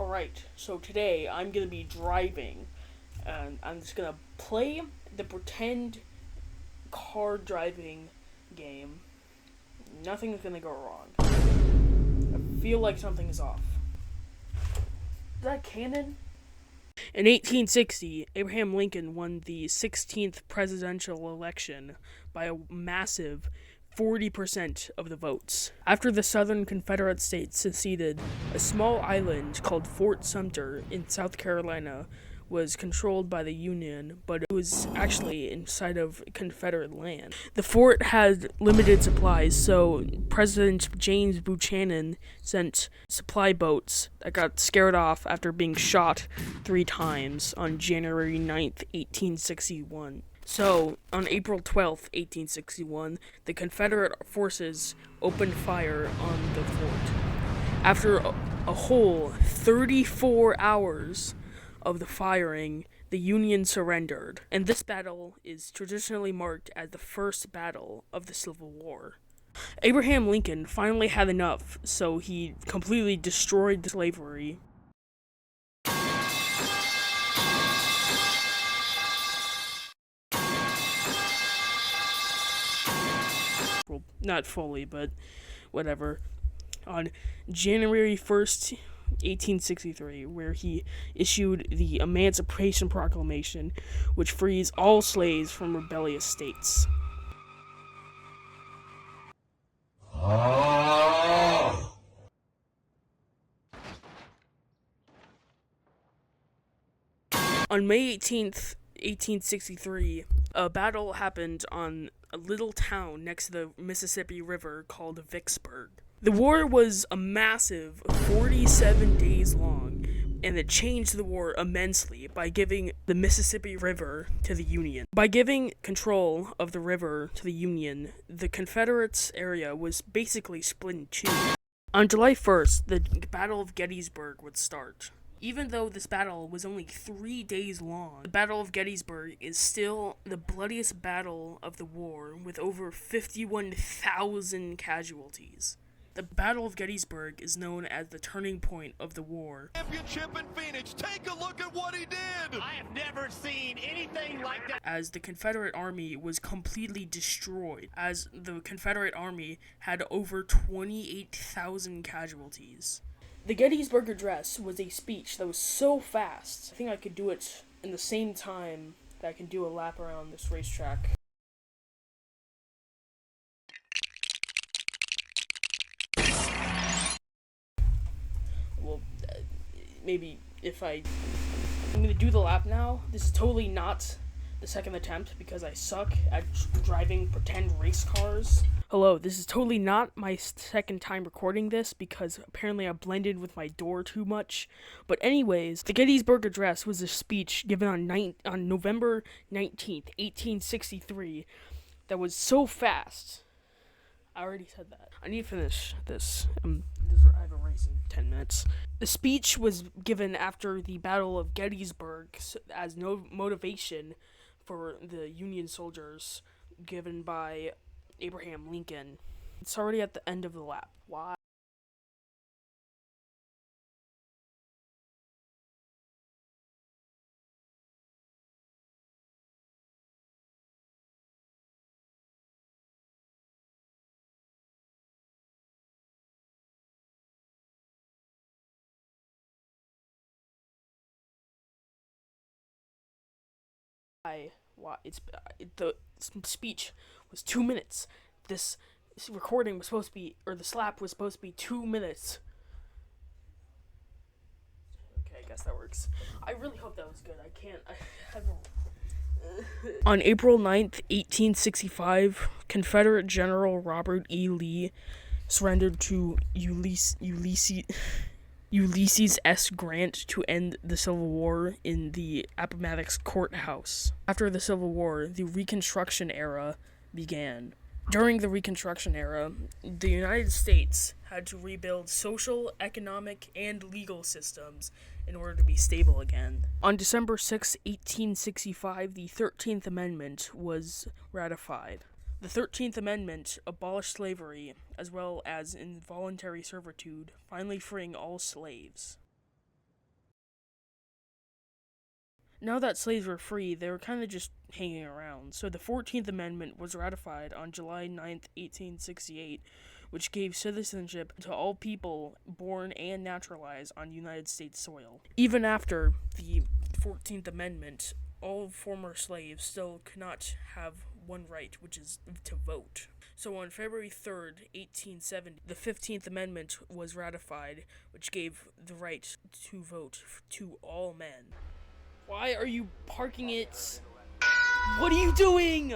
Alright, so today I'm gonna be driving, and I'm just gonna play the pretend car driving game. Nothing's gonna go wrong. I feel like something's off. Is that canon? In 1860, Abraham Lincoln won the 16th presidential election by a massive 40% of the votes. After the Southern Confederate States seceded, a small island called Fort Sumter in South Carolina was controlled by the Union, but it was actually inside of Confederate land. The fort had limited supplies, so President James Buchanan sent supply boats that got scared off after being shot 3 times on January 9th, 1861. So, on April 12th, 1861, the Confederate forces opened fire on the fort. After a whole 34 hours of the firing, the Union surrendered, and this battle is traditionally marked as the first battle of the Civil War. Abraham Lincoln finally had enough, so he completely destroyed slavery. Well, not fully, but whatever. On January 1st, 1863, where he issued the Emancipation Proclamation, which frees all slaves from rebellious states. On May 18th, 1863, a battle happened on a little town next to the Mississippi River called Vicksburg. The war was a massive 47 days long, and it changed the war immensely by giving the Mississippi River to the Union. By giving control of the river to the Union, the Confederates area was basically split in two. On July 1st, the Battle of Gettysburg would start. Even though this battle was only 3 days long, the Battle of Gettysburg is still the bloodiest battle of the war, with over 51,000 casualties. The Battle of Gettysburg is known as the turning point of the war. Championship in Phoenix, take a look at what he did! I have never seen anything like that. As the Confederate Army was completely destroyed, as the Confederate Army had over 28,000 casualties. The Gettysburg Address was a speech that was so fast, I think I could do it in the same time that I can do a lap around this racetrack. Well, maybe if I'm gonna do the lap now. This is totally not the second attempt because I suck at driving pretend race cars. Hello, this is totally not my second time recording this because apparently I blended with my door too much. But anyways, the Gettysburg Address was a speech given on November 19th, 1863 that was so fast. I already said that. I need to finish this. I have a race in 10 minutes. The speech was given after the Battle of Gettysburg as no motivation for the Union soldiers given by Abraham Lincoln. It's already at the end of the lap. Why? The speech was 2 minutes. This recording was supposed to be, or the slap was supposed to be 2 minutes. Okay, I guess that works. I really hope that was good. On April 9th, 1865, Confederate General Robert E. Lee surrendered to Ulysses S. Grant to end the Civil War in the Appomattox Courthouse. After the Civil War, the Reconstruction era began. During the Reconstruction era, the United States had to rebuild social, economic, and legal systems in order to be stable again. On December 6, 1865, the 13th Amendment was ratified. The 13th Amendment abolished slavery, as well as involuntary servitude, finally freeing all slaves. Now that slaves were free, they were kind of just hanging around. So the 14th Amendment was ratified on July 9th, 1868, which gave citizenship to all people born and naturalized on United States soil. Even after the 14th Amendment, all former slaves still could not have one right, which is to vote. So on February 3rd, 1870, the 15th Amendment was ratified, which gave the right to vote to all men. Why are you parking it? What are you doing?